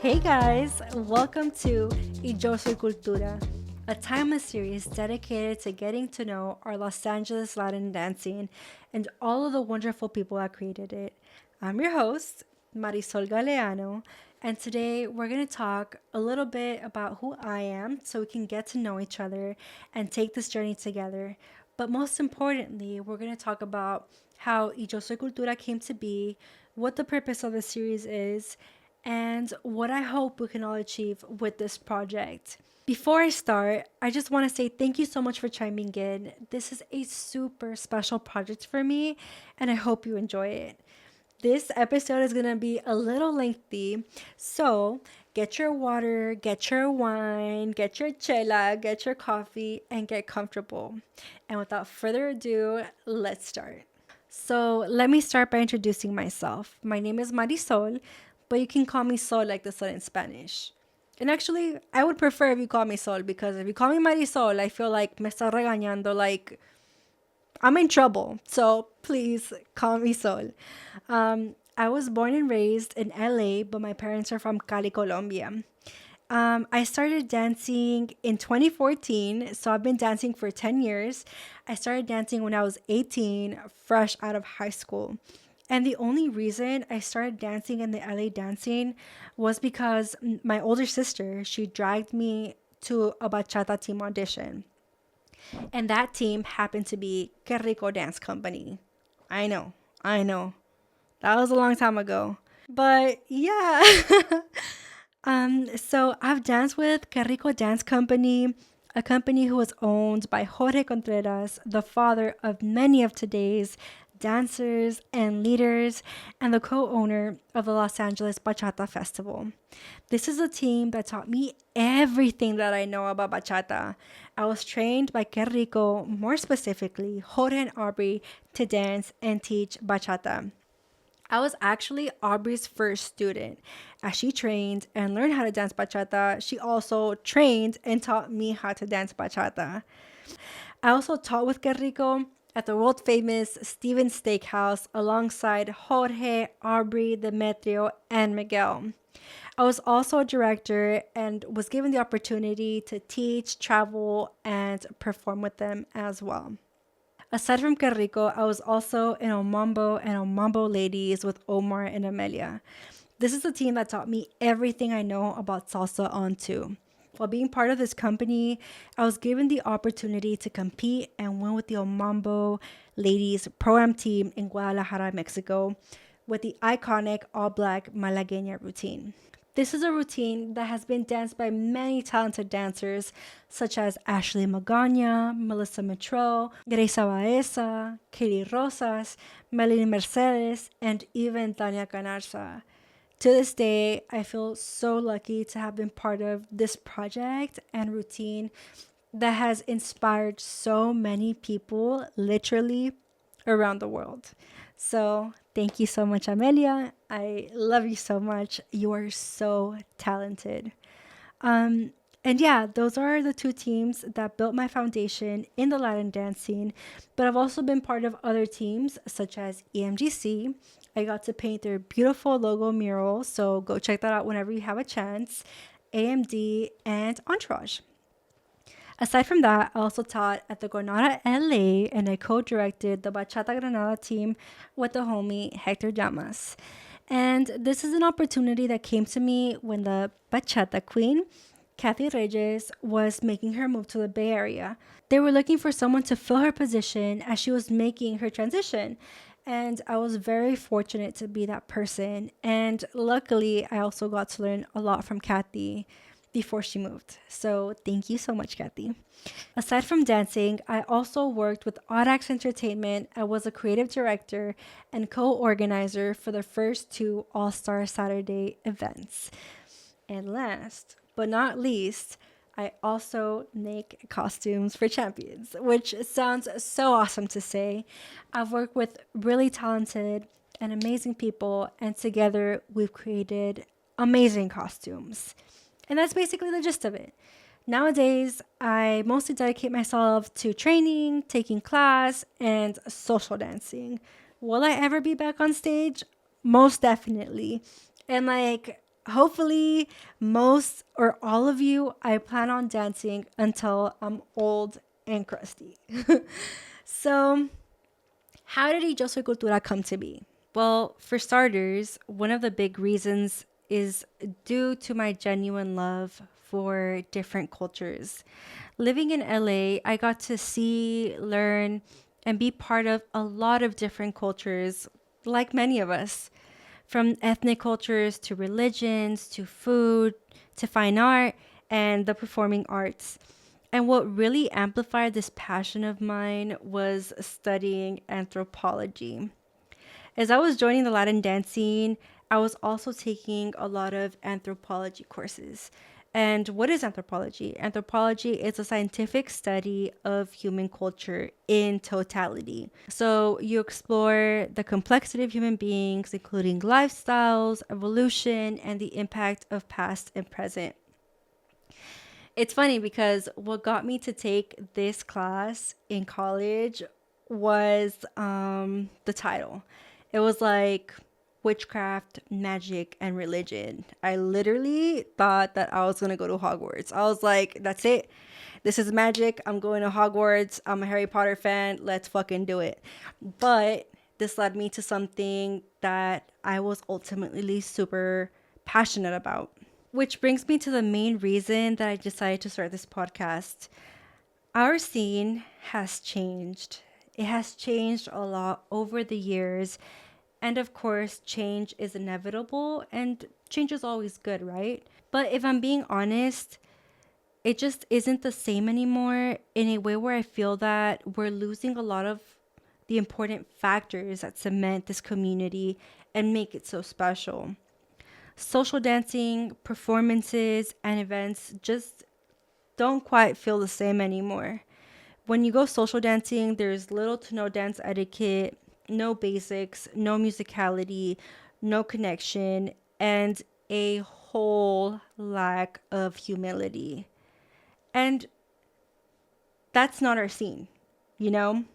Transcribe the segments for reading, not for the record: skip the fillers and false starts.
Hey guys, welcome to Y Yo Soy Cultura, a timeless series dedicated to getting to know our Los Angeles Latin dancing and all of the wonderful people that created it. I'm your host, Marisol Galeano, and today we're going to talk a little bit about who I am so we can get to know each other and take this journey together. But most importantly, we're going to talk about how Y Yo Soy Cultura came to be, what the purpose of the series is, and what I hope we can all achieve with this project. Before I start, I just want to say thank you so much for chiming in. This is a super special project for me, and I hope you enjoy it. This episode is going to be a little lengthy, so get your water, get your wine, get your chela, get your coffee, and get comfortable. And without further ado, let's start. So let me start by introducing myself. My name is Marisol, but you can call me Sol like the sun in Spanish. And actually, I would prefer if you call me Sol because if you call me Marisol, I feel like me está regañando, like I'm in trouble. So please call me Sol. I was born and raised in LA, but my parents are from Cali, Colombia. I started dancing in 2014, so I've been dancing for 10 years. I started dancing when I was 18, fresh out of high school. And the only reason I started dancing in the LA dancing was because my older sister, she dragged me to a bachata team audition. And that team happened to be Que Rico Dance Company. I know. That was a long time ago. But yeah. So I've danced with Carrico Dance Company, a company who was owned by Jorge Contreras, the father of many of today's dancers and leaders, and the co-owner of the Los Angeles Bachata Festival. This is a team that taught me everything that I know about bachata. I was trained by Carrico, more specifically Jorge and Aubrey, to dance and teach bachata. I was actually Aubrey's first student. As she trained and learned how to dance bachata, she also trained and taught me how to dance bachata. I also taught with Carrico at the world famous Stevens Steakhouse alongside Jorge, Aubrey, Demetrio, and Miguel. I was also a director and was given the opportunity to teach, travel, and perform with them as well. Aside from Carrico, I was also in Omambo and Omambo Ladies with Omar and Amelia. This is a team that taught me everything I know about salsa on two. While being part of this company, I was given the opportunity to compete and win with the Omambo Ladies Pro-Am team in Guadalajara, Mexico, with the iconic all-black Malagueña routine. This is a routine that has been danced by many talented dancers such as Ashley Magana, Melissa Mitro, Grace Baeza, Katie Rosas, Melanie Mercedes, and even Tania Canarza. To this day, I feel so lucky to have been part of this project and routine that has inspired so many people literally around the world. So thank you so much, Amelia. I love you so much. You are so talented. And yeah, those are the two teams that built my foundation in the Latin dance scene. But I've also been part of other teams such as EMGC. I got to paint their beautiful logo mural, so go check that out whenever you have a chance. AMD and Entourage. Aside from that, I also taught at the Granada LA and I co-directed the Bachata Granada team with the homie Hector Llamas. And this is an opportunity that came to me when the Bachata Queen, Kathy Reyes, was making her move to the Bay Area. They were looking for someone to fill her position as she was making her transition. And I was very fortunate to be that person. And luckily, I also got to learn a lot from Kathy before she moved. So thank you so much, Kathy. Aside from dancing, I also worked with Audax Entertainment. I was a creative director and co-organizer for the first two All-Star Saturday events. And last but not least, I also make costumes for champions, which sounds so awesome to say. I've worked with really talented and amazing people, and together we've created amazing costumes. And that's basically the gist of it. Nowadays, I mostly dedicate myself to training, taking class, and social dancing. Will I ever be back on stage? Most definitely. And like, hopefully, most or all of you, I plan on dancing until I'm old and crusty. So, how did Y Yo Soy Cultura come to be? Well, for starters, one of the big reasons is due to my genuine love for different cultures. Living in LA, I got to see, learn, and be part of a lot of different cultures, like many of us, from ethnic cultures to religions to food to fine art and the performing arts. And what really amplified this passion of mine was studying anthropology. As I was joining the Latin dance scene, I was also taking a lot of anthropology courses. And what is anthropology? Anthropology is a scientific study of human culture in totality. So you explore the complexity of human beings, including lifestyles, evolution, and the impact of past and present. It's funny because what got me to take this class in college was the title. It was like witchcraft, magic, and religion. I literally thought that I was going to go to Hogwarts. I was like, that's it. This is magic. I'm going to Hogwarts. I'm a Harry Potter fan. Let's fucking do it. But this led me to something that I was ultimately super passionate about. Which brings me to the main reason that I decided to start this podcast. Our scene has changed. It has changed a lot over the years. And of course, change is inevitable and change is always good, right? But if I'm being honest, it just isn't the same anymore in a way where I feel that we're losing a lot of the important factors that cement this community and make it so special. Social dancing, performances, and events just don't quite feel the same anymore. When you go social dancing, there's little to no dance etiquette, no basics, no musicality, no connection, and a whole lack of humility. And that's not our scene, you know?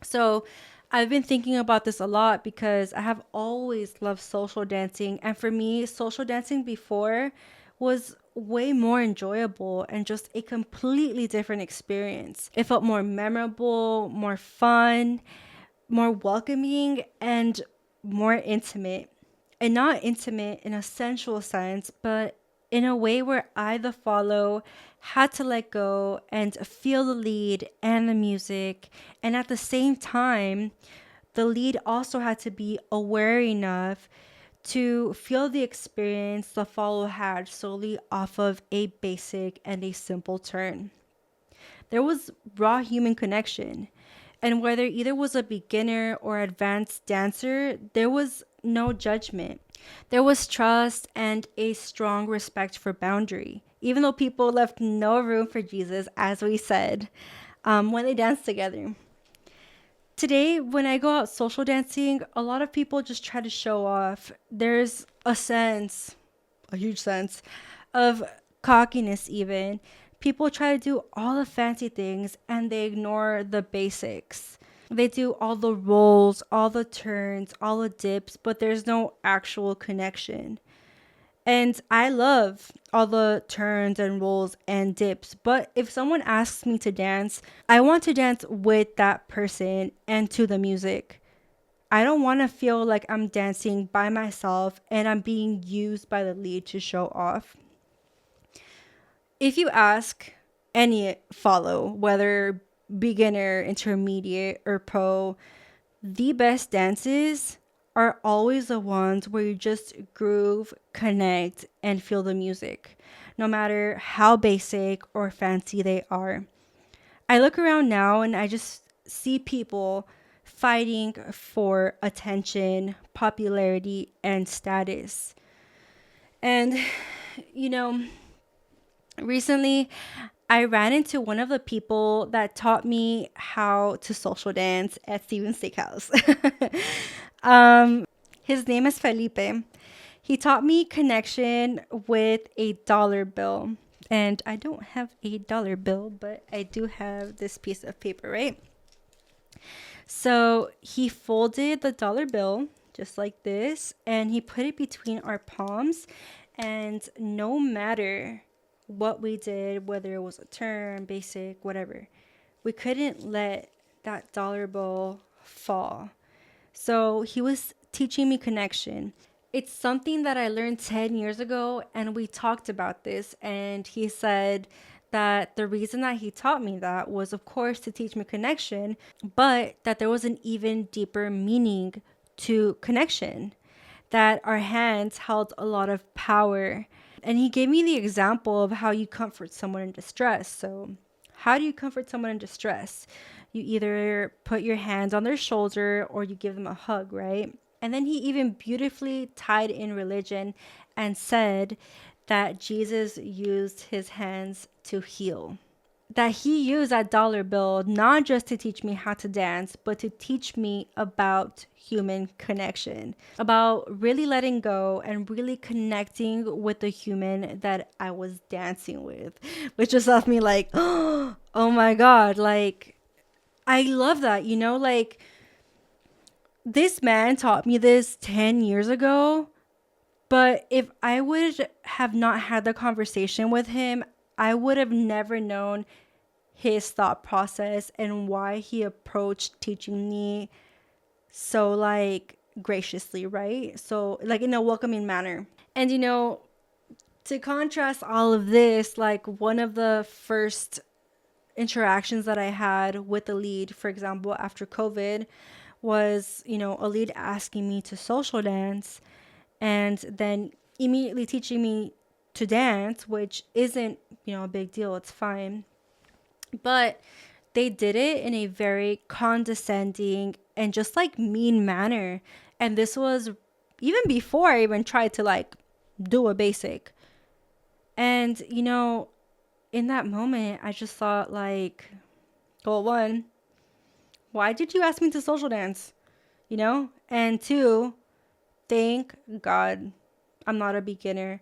So I've been thinking about this a lot because I have always loved social dancing. And for me, social dancing before was way more enjoyable and just a completely different experience. It felt more memorable, more fun, more welcoming, and more intimate. And not intimate in a sensual sense, but in a way where I, the follow, had to let go and feel the lead and the music. And at the same time, the lead also had to be aware enough to feel the experience the follow had solely off of a basic and a simple turn. There was raw human connection. And whether either was a beginner or advanced dancer, there was no judgment. There was trust and a strong respect for boundary, even though people left no room for Jesus, as we said, when they danced together. Today, when I go out social dancing, a lot of people just try to show off. There's a huge sense of cockiness, even. People try to do all the fancy things and they ignore the basics. They do all the rolls, all the turns, all the dips, but there's no actual connection. And I love all the turns and rolls and dips. But if someone asks me to dance, I want to dance with that person and to the music. I don't want to feel like I'm dancing by myself and I'm being used by the lead to show off. If you ask any follow, whether beginner, intermediate, or pro, the best dances are always the ones where you just groove, connect, and feel the music, no matter how basic or fancy they are. I look around now and I just see people fighting for attention, popularity, and status. And, you know, recently I ran into one of the people that taught me how to social dance at Steven's Steakhouse. His name is Felipe. He taught me connection with a dollar bill. And I don't have a dollar bill, but I do have this piece of paper, right? So he folded the dollar bill just like this and he put it between our palms And no matter what we did, whether it was a term, basic, whatever, we couldn't let that dollar bill fall. So he was teaching me connection. It's something that I learned 10 years ago, and we talked about this. And he said that the reason that he taught me that was, of course, to teach me connection, but that there was an even deeper meaning to connection, that our hands held a lot of power. And he gave me the example of how you comfort someone in distress. So, how do you comfort someone in distress? You either put your hands on their shoulder or you give them a hug, right? And then he even beautifully tied in religion and said that Jesus used his hands to heal. That he used that dollar bill not just to teach me how to dance, but to teach me about human connection, about really letting go and really connecting with the human that I was dancing with, which just left me like, oh my God, like, I love that, like, this man taught me this 10 years ago, but if I would have not had the conversation with him, I would have never known his thought process and why he approached teaching me so like graciously, right? So like in a welcoming manner. And to contrast all of this, like one of the first interactions that I had with the lead, for example, after COVID, was, a lead asking me to social dance and then immediately teaching me to dance, which isn't, a big deal. It's fine. But they did it in a very condescending and just like mean manner. And this was even before I even tried to like do a basic. And, in that moment, I just thought like, well, one, why did you ask me to social dance? And two, thank God I'm not a beginner,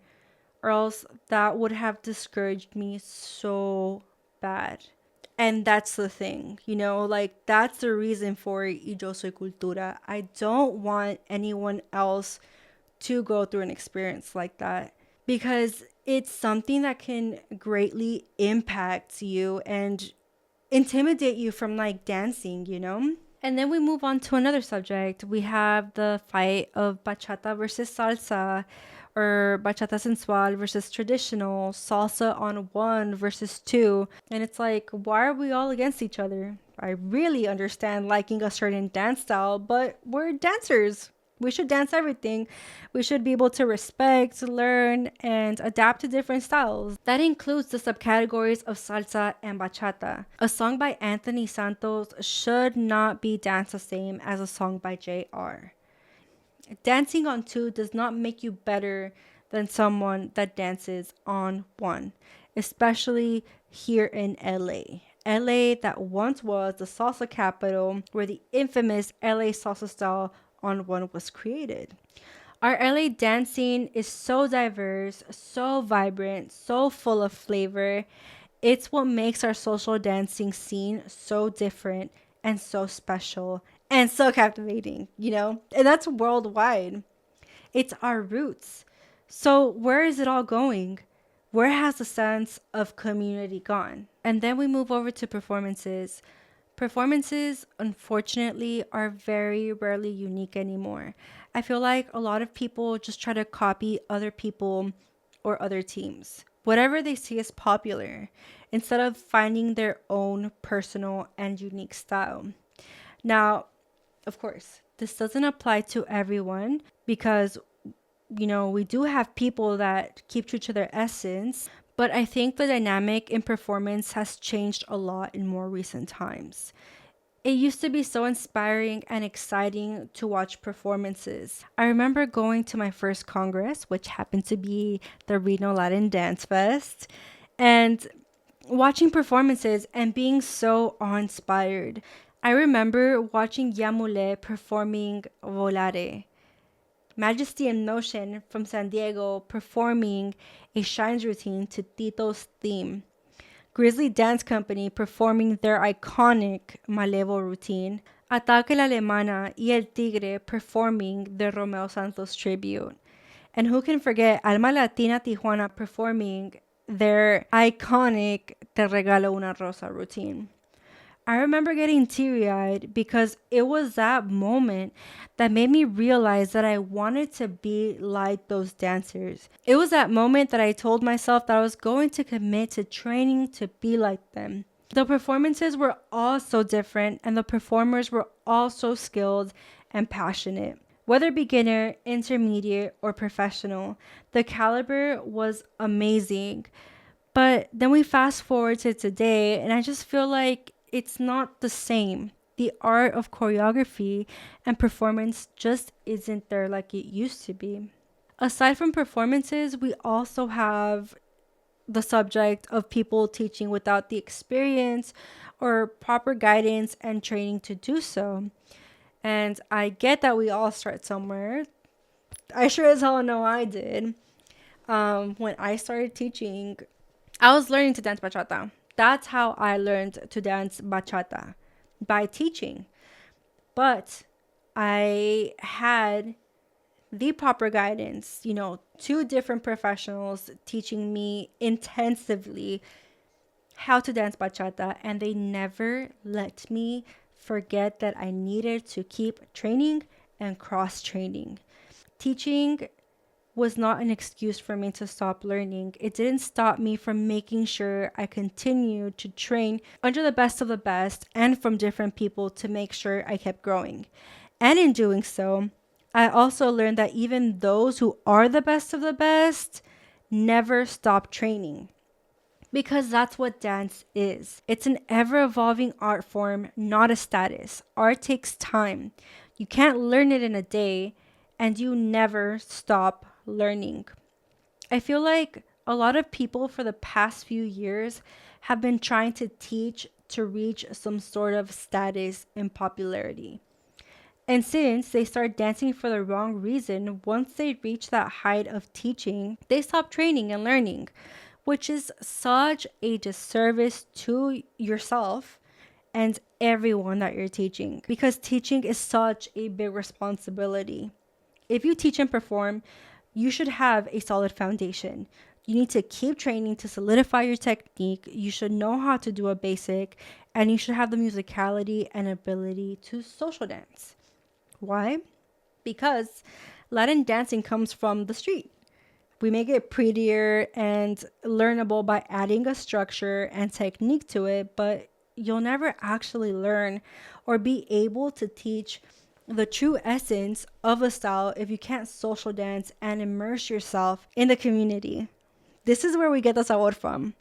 or else that would have discouraged me so bad. And that's the thing, like that's the reason for Y Yo Soy Cultura. I don't want anyone else to go through an experience like that because it's something that can greatly impact you and intimidate you from like dancing. And then we move on to another subject. We have the fight of bachata versus salsa, or bachata sensual versus traditional, salsa on one versus two. And it's like, why are we all against each other? I really understand liking a certain dance style, but we're dancers. We should dance everything. We should be able to respect, learn, and adapt to different styles. That includes the subcategories of salsa and bachata. A song by Anthony Santos should not be danced the same as a song by JR. Dancing on two does not make you better than someone that dances on one, especially here in LA. LA, that once was the salsa capital, where the infamous LA salsa style on one was created. Our LA dancing is so diverse, so vibrant, so full of flavor. It's what makes our social dancing scene so different and so special and so captivating. And that's worldwide. It's our roots. So, where is it all going? Where has the sense of community gone? And then we move over to performances. Performances, unfortunately, are very rarely unique anymore. I feel like a lot of people just try to copy other people or other teams, whatever they see as popular, instead of finding their own personal and unique style. Now, of course, this doesn't apply to everyone because, we do have people that keep true to their essence, but I think the dynamic in performance has changed a lot in more recent times. It used to be so inspiring and exciting to watch performances. I remember going to my first Congress, which happened to be the Reno Latin Dance Fest, and watching performances and being so awe-inspired. I remember watching Yamule performing Volare, Majesty in Motion from San Diego performing a Shines routine to Tito's theme, Grizzly Dance Company performing their iconic Malevo routine, Ataque la Alemana y El Tigre performing their Romeo Santos tribute. And who can forget Alma Latina Tijuana performing their iconic Te Regalo una Rosa routine? I remember getting teary eyed because it was that moment that made me realize that I wanted to be like those dancers. It was that moment that I told myself that I was going to commit to training to be like them. The performances were all so different, and the performers were all so skilled and passionate. Whether beginner, intermediate, or professional, the caliber was amazing. But then we fast forward to today, and I just feel like it's not the same. The art of choreography and performance just isn't there like it used to be. Aside from performances, we also have the subject of people teaching without the experience or proper guidance and training to do so. And I get that we all start somewhere. I sure as hell know I did. When I started teaching, I was learning to dance bachata. That's how I learned to dance bachata, by teaching. But I had the proper guidance, two different professionals teaching me intensively how to dance bachata, and they never let me forget that I needed to keep training and cross training. Teaching was not an excuse for me to stop learning. It didn't stop me from making sure I continued to train under the best of the best and from different people to make sure I kept growing. And in doing so, I also learned that even those who are the best of the best never stop training. Because that's what dance is. It's an ever evolving art form, not a status. Art takes time. You can't learn it in a day, and you never stop learning. I feel like a lot of people for the past few years have been trying to teach to reach some sort of status and popularity. And since they start dancing for the wrong reason, once they reach that height of teaching, they stop training and learning, which is such a disservice to yourself and everyone that you're teaching, because teaching is such a big responsibility. If you teach and perform, you should have a solid foundation. You need to keep training to solidify your technique. You should know how to do a basic, and you should have the musicality and ability to social dance. Why? Because Latin dancing comes from the street. We make it prettier and learnable by adding a structure and technique to it, but you'll never actually learn or be able to teach the true essence of a style if you can't social dance and immerse yourself in the community. This is where we get the sabor from.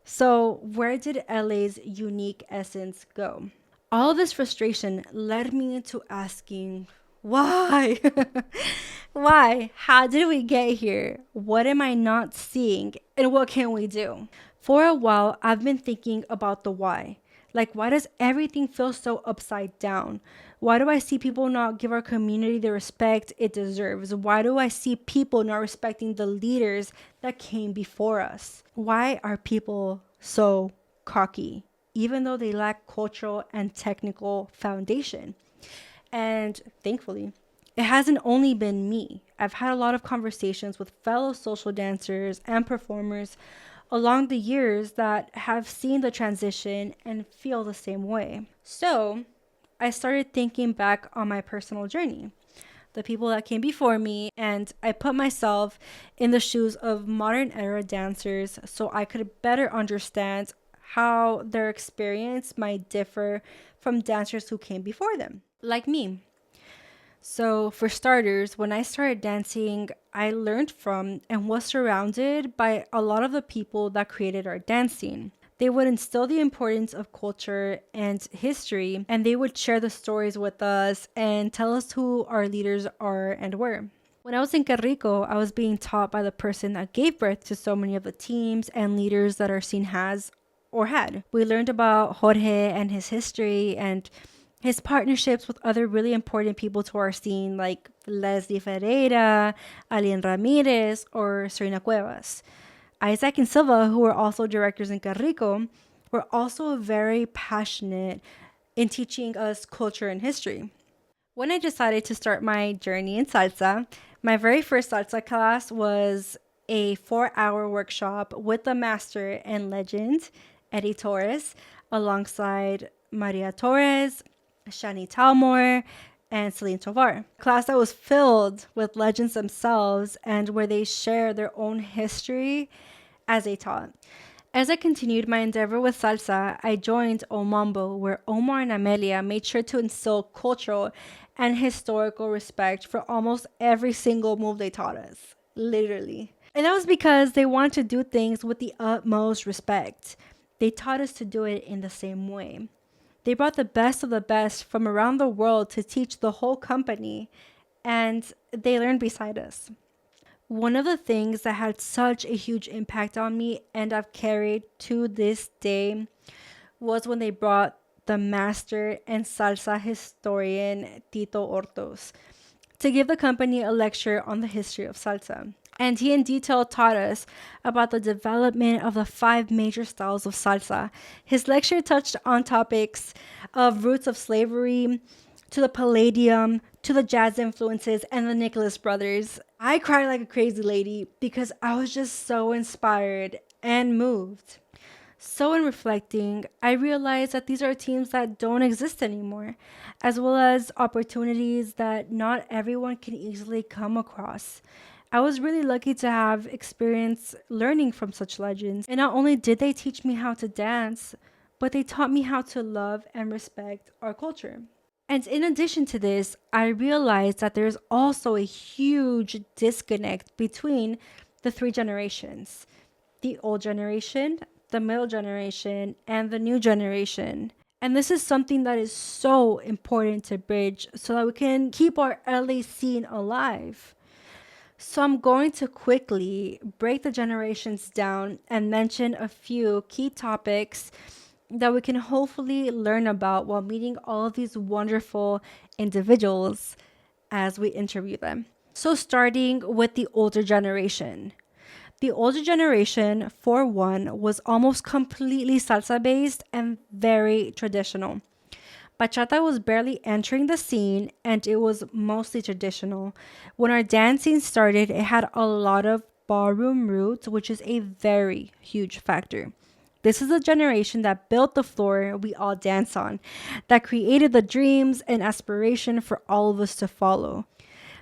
So, where did LA's unique essence go? All this frustration led me into asking, why? Why? How did we get here? What am I not seeing? And what can we do? For a while, I've been thinking about the why. Like, why does everything feel so upside down? Why do I see people not give our community the respect it deserves? Why do I see people not respecting the leaders that came before us? Why are people so cocky, even though they lack cultural and technical foundation? And thankfully, it hasn't only been me. I've had a lot of conversations with fellow social dancers and performers along the years that have seen the transition and feel the same way. So I started thinking back on my personal journey, the people that came before me, and I put myself in the shoes of modern era dancers so I could better understand how their experience might differ from dancers who came before them, like me. So, for starters, when I started dancing, I learned from and was surrounded by a lot of the people that created our dance scene. They would instill the importance of culture and history, and they would share the stories with us and tell us who our leaders are and were. When I was in Carrico, I was being taught by the person that gave birth to so many of the teams and leaders that our scene has or had. We learned about Jorge and his history and his partnerships with other really important people to our scene, like Leslie Ferreira, Alien Ramirez, or Serena Cuevas. Isaac and Silva, who were also directors in Carrico, were also very passionate in teaching us culture and history. When I decided to start my journey in salsa, My very first salsa class was a 4-hour workshop with the master and legend, Eddie Torres, alongside Maria Torres, Shani Talmor, and Celine Tovar. A class that was filled with legends themselves and where they share their own history as they taught. As I continued my endeavor with salsa, I joined Omambo, where Omar and Amelia made sure to instill cultural and historical respect for almost every single move they taught us. Literally. And that was because they wanted to do things with the utmost respect. They taught us to do it in the same way. They brought the best of the best from around the world to teach the whole company, and they learned beside us. One of the things that had such a huge impact on me and I've carried to this day was when they brought the master and salsa historian Tito Ortos to give the company a lecture on the history of salsa. And he in detail taught us about the development of the 5 major styles of salsa. His lecture touched on topics of roots of slavery, to the Palladium, to the jazz influences, and the Nicholas brothers. I cried like a crazy lady because I was just so inspired and moved. So, in reflecting, I realized that these are teams that don't exist anymore, as well as opportunities that not everyone can easily come across. I was really lucky to have experience learning from such legends, and not only did they teach me how to dance, but they taught me how to love and respect our culture. And in addition to this, I realized that there's also a huge disconnect between the 3 generations: the old generation, the middle generation, and the new generation. And this is something that is so important to bridge so that we can keep our LA scene alive. So I'm going to quickly break the generations down and mention a few key topics that we can hopefully learn about while meeting all of these wonderful individuals as we interview them. So starting with the older generation. The older generation, for one, was almost completely salsa based and very traditional. Bachata was barely entering the scene and it was mostly traditional. When our dancing started, it had a lot of ballroom roots, which is a very huge factor. This is a generation that built the floor we all dance on, that created the dreams and aspiration for all of us to follow.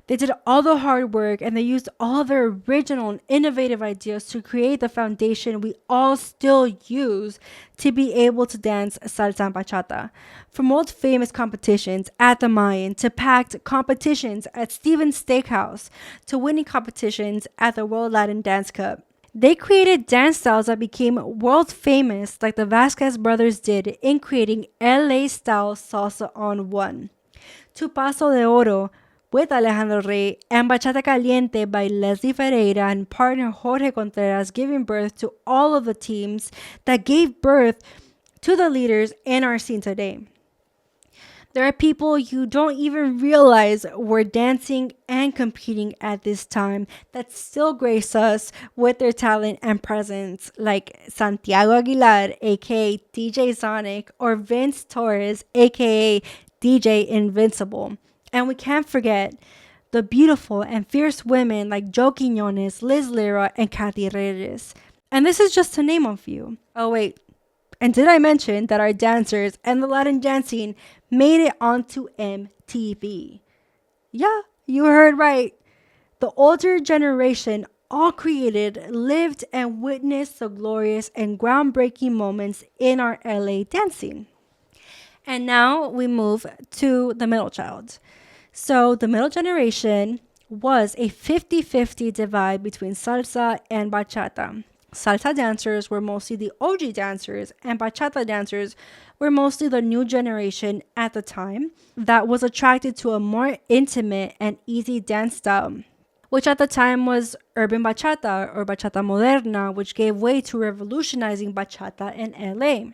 They did all the hard work and they used all their original and innovative ideas to create the foundation we all still use to be able to dance salsa and bachata. From world famous competitions at the Mayan to packed competitions at Stevens Steakhouse to winning competitions at the World Latin Dance Cup. They created dance styles that became world famous, like the Vasquez brothers did in creating LA style salsa on one. Tu Paso de Oro with Alejandro Rey and Bachata Caliente by Leslie Ferreira and partner Jorge Contreras, giving birth to all of the teams that gave birth to the leaders in our scene today. There are people you don't even realize were dancing and competing at this time that still grace us with their talent and presence, like Santiago Aguilar, aka DJ Sonic, or Vince Torres, aka DJ Invincible. And we can't forget the beautiful and fierce women like Jo Quiñones, Liz Lira, and Kathy Reyes. And this is just to name a few. Oh wait, and did I mention that our dancers and the Latin dancing made it onto MTV? Yeah, you heard right. The older generation all created, lived, and witnessed the glorious and groundbreaking moments in our LA dancing. And now we move to the middle child. So the middle generation was a 50-50 divide between salsa and bachata. Salsa dancers were mostly the OG dancers, and bachata dancers were mostly the new generation at the time that was attracted to a more intimate and easy dance style, which at the time was urban bachata or bachata moderna, which gave way to revolutionizing bachata in LA.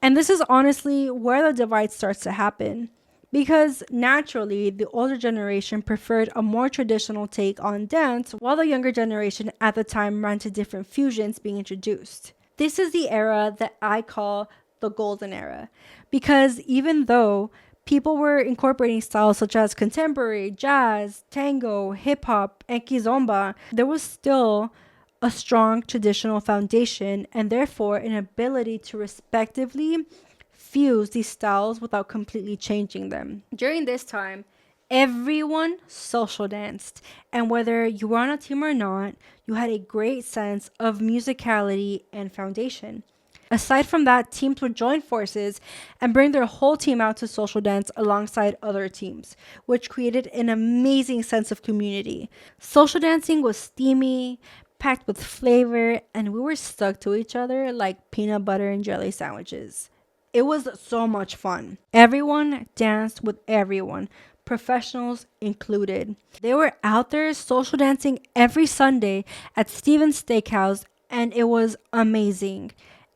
And this is honestly where the divide starts to happen, because naturally the older generation preferred a more traditional take on dance, while the younger generation at the time ran to different fusions being introduced. This is the era that I call the golden era, because even though People were incorporating styles such as contemporary, jazz, tango, hip hop, and kizomba. There was still a strong traditional foundation and therefore an ability to respectively fuse these styles without completely changing them. During this time, everyone social danced, and whether you were on a team or not, you had a great sense of musicality and foundation. Aside from that, teams would join forces and bring their whole team out to social dance alongside other teams, which created an amazing sense of community. Social dancing was steamy, packed with flavor, and we were stuck to each other like peanut butter and jelly sandwiches. It was so much fun. Everyone danced with everyone, professionals included. They were out there social dancing every Sunday at Steven's Steakhouse, and it was amazing.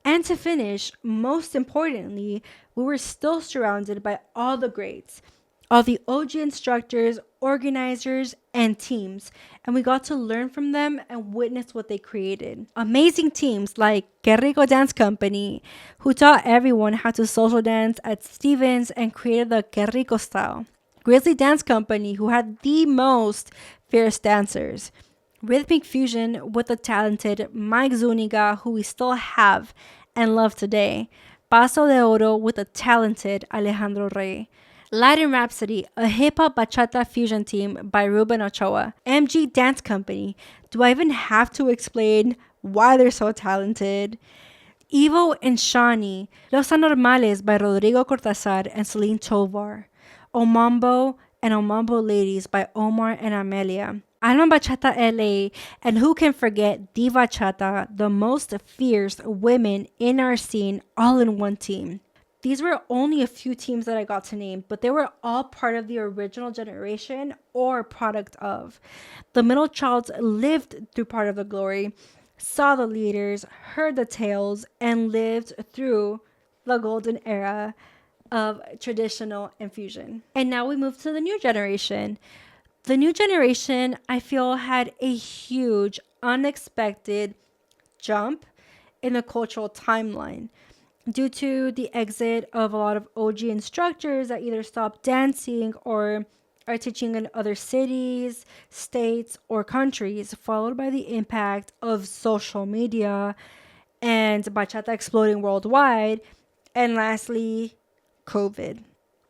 And to finish, most importantly, we were still surrounded by all the greats, all the OG instructors, organizers, and teams, and we got to learn from them and witness what they created. Amazing teams like Que Rico Dance Company, who taught everyone how to social dance at Stevens and created the Que Rico style. Grizzly Dance Company, who had the most fierce dancers. Rhythmic Fusion with the talented Mike Zuniga, who we still have and love today. Paso de Oro with the talented Alejandro Rey. Latin Rhapsody, a hip hop bachata fusion team by Ruben Ochoa. MG Dance Company. Do I even have to explain why they're so talented? Evo and Shawnee, Los Anormales by Rodrigo Cortázar and Celine Tovar. Omambo and Omambo Ladies by Omar and Amelia. Alma Bachata LA, and who can forget Diva Chata, the most fierce women in our scene, all in one team. These were only a few teams that I got to name, but they were all part of the original generation or product of. The middle childs lived through part of the glory, saw the leaders, heard the tales, and lived through the golden era of traditional infusion. And now we move to the new generation. The new generation, I feel, had a huge, unexpected jump in the cultural timeline due to the exit of a lot of OG instructors that either stopped dancing or are teaching in other cities, states, or countries, followed by the impact of social media and bachata exploding worldwide, and lastly, COVID.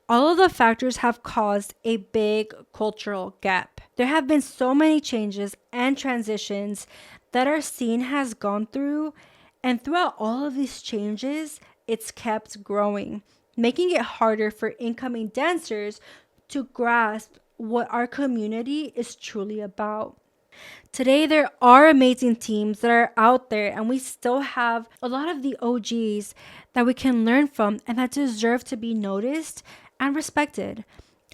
All of the factors have caused a big cultural gap. There have been so many changes and transitions that our scene has gone through, and throughout all of these changes, it's kept growing, making it harder for incoming dancers to grasp what our community is truly about. Today, there are amazing teams that are out there, and we still have a lot of the OGs that we can learn from and that deserve to be noticed and respected.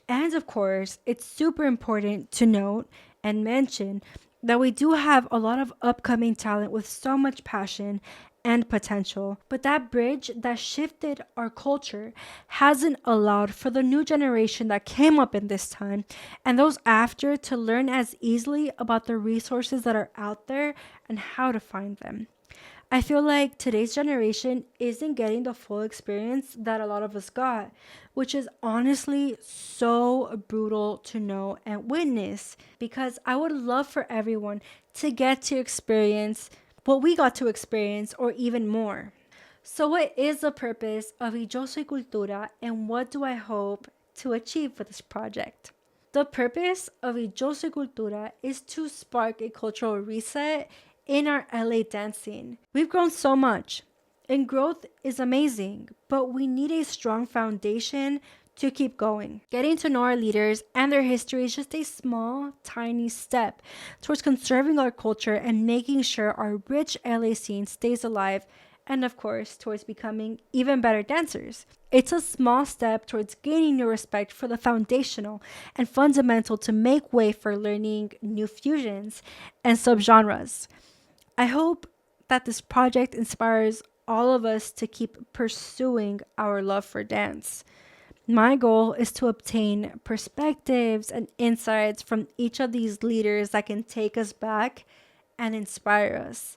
And of course, it's super important to note and mention that we do have a lot of upcoming talent with so much passion and potential. But that bridge that shifted our culture hasn't allowed for the new generation that came up in this time and those after to learn as easily about the resources that are out there and how to find them. I feel like today's generation isn't getting the full experience that a lot of us got, which is honestly so brutal to know and witness, because I would love for everyone to get to experience what we got to experience or even more. So what is the purpose of Y Yo Soy Cultura, and what do I hope to achieve with this project? The purpose of Y Yo Soy Cultura is to spark a cultural reset in our LA dance scene. We've grown so much, and growth is amazing, but we need a strong foundation to keep going. Getting to know our leaders and their history is just a small, tiny step towards conserving our culture and making sure our rich LA scene stays alive, and of course, towards becoming even better dancers. It's a small step towards gaining new respect for the foundational and fundamental to make way for learning new fusions and subgenres. I hope that this project inspires all of us to keep pursuing our love for dance. My goal is to obtain perspectives and insights from each of these leaders that can take us back and inspire us.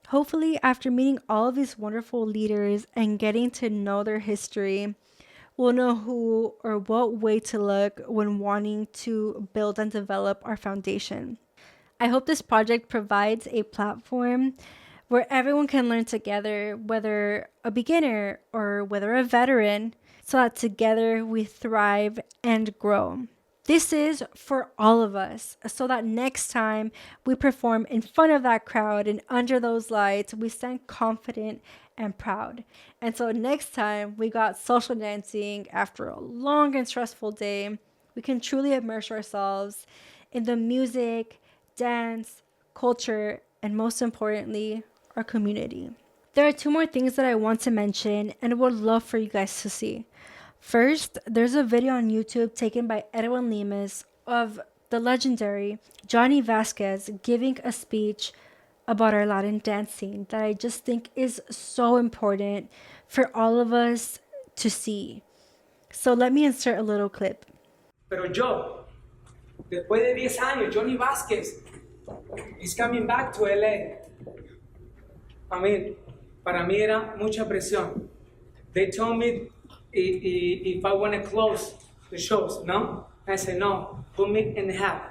Hopefully, after meeting all of these wonderful leaders and getting to know their history, we'll know who or what way to look when wanting to build and develop our foundation. I hope this project provides a platform where everyone can learn together, whether a beginner or whether a veteran, so that together we thrive and grow. This is for all of us, so that next time we perform in front of that crowd and under those lights, we stand confident and proud. And so next time we got social dancing after a long and stressful day, we can truly immerse ourselves in the music, dance, culture, and most importantly, our community. There are 2 more things that I want to mention and would love for you guys to see. First, there's a video on YouTube taken by Edwin Lemus of the legendary Johnny Vasquez giving a speech about our Latin dance scene that I just think is so important for all of us to see. So let me insert a little clip. Pero yo, después de 10 años, Johnny Vasquez is coming back to LA. I mean, para mí era mucha presión. They told me if I want to close the shows, no? I said, no, put me in half.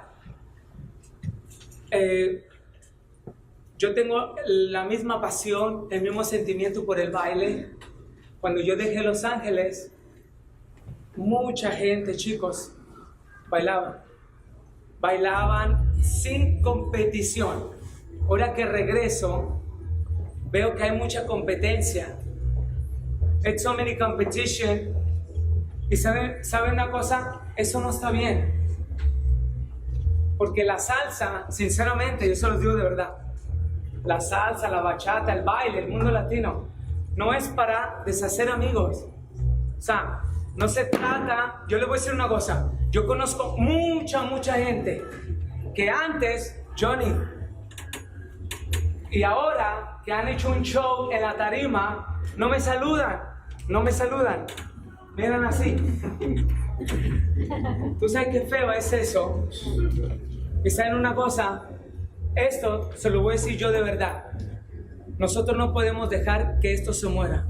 Yo tengo la misma pasión, el mismo sentimiento por el baile. Cuando yo dejé Los Ángeles, mucha gente, chicos, bailaban sin competición. Ahora que regreso, veo que hay mucha competencia. It's so many competition. Y ¿saben una cosa? Eso no está bien. Porque la salsa, sinceramente, yo se los digo de verdad, la salsa, la bachata, el baile, el mundo latino, no es para deshacer amigos. O sea, no se trata, yo les voy a decir una cosa, yo conozco mucha gente que antes, Johnny, y ahora que han hecho un show en la tarima, no me saludan. Miran así. ¿Tú sabes qué feo es eso? Y saben una cosa, esto se lo voy a decir yo de verdad. Nosotros no podemos dejar que esto se muera.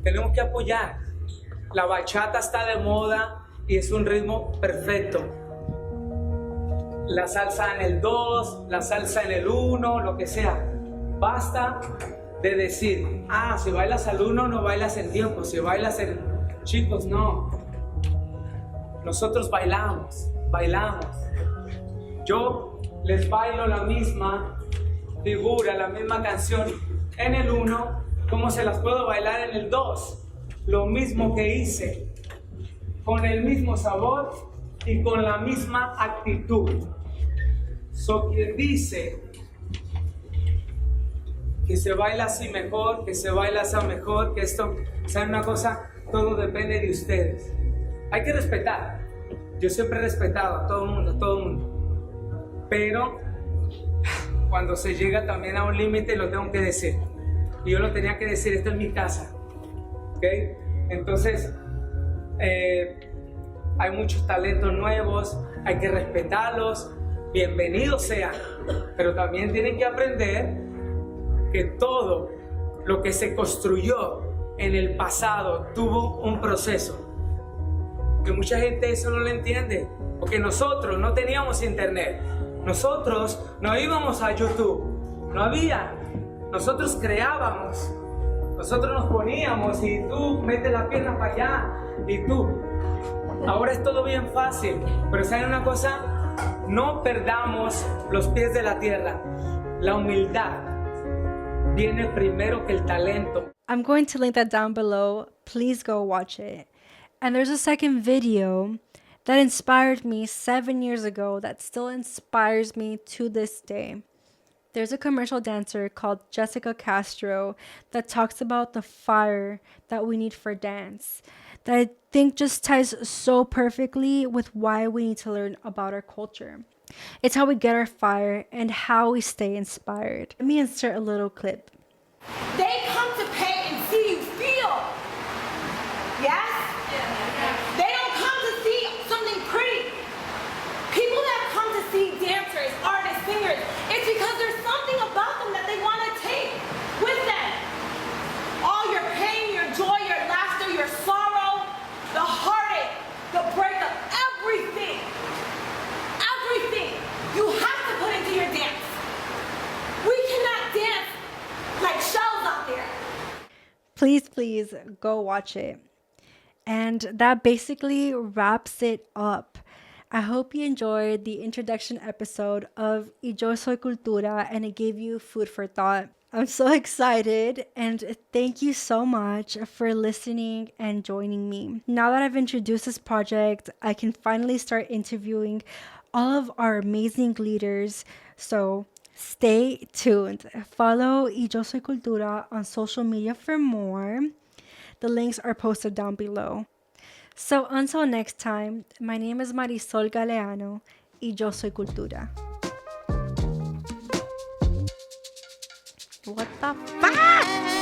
Tenemos que apoyar. La bachata está de moda y es un ritmo perfecto. La salsa en el 2, la salsa en el 1, lo que sea. Basta de decir, si bailas al 1 no bailas en tiempo, si bailas en... Chicos, no. Nosotros bailamos. Yo les bailo la misma figura, la misma canción en el 1, como se las puedo bailar en el 2. Lo mismo que hice, con el mismo sabor y con la misma actitud. Quien dice que se baila así mejor, que se baila así mejor, que esto, ¿saben una cosa? Todo depende de ustedes. Hay que respetar. Yo siempre he respetado a todo el mundo. Pero cuando se llega también a un límite, lo tengo que decir. Y yo lo tenía que decir, esto es mi casa. ¿Ok? Entonces, hay muchos talentos nuevos, hay que respetarlos, bienvenidos sean. Pero también tienen que aprender que todo lo que se construyó en el pasado tuvo un proceso. Que mucha gente eso no lo entiende, porque nosotros no teníamos internet, nosotros no íbamos a YouTube, no había, nosotros creábamos, nosotros nos poníamos y tú metes la pierna para allá y tú. Ahora es todo bien fácil, pero ¿saben una cosa? No perdamos los pies de la tierra. La humildad viene primero que el talento. I'm going to link that down below. Please go watch it. And there's a second video that inspired me 7 years ago that still inspires me to this day. There's a commercial dancer called Jessica Castro that talks about the fire that we need for dance, that I think just ties so perfectly with why we need to learn about our culture. It's how we get our fire and how we stay inspired. Let me insert a little clip. They come to pay and see you feel. Yes? They don't come to see something pretty. People that come to see dancers, artists, singers, it's because there's something about them that they want to take with them. All your pain, your joy, your laughter, your please go watch it. And that basically wraps it up. I hope you enjoyed the introduction episode of Y Yo Soy Cultura and it gave you food for thought. I'm so excited and thank you so much for listening and joining me. Now that I've introduced this project, I can finally start interviewing all of our amazing leaders. So stay tuned. Follow Y Yo Soy Cultura on social media for more. The links are posted down below. So until next time, my name is Marisol Galeano y Yo Soy Cultura. What the fuck?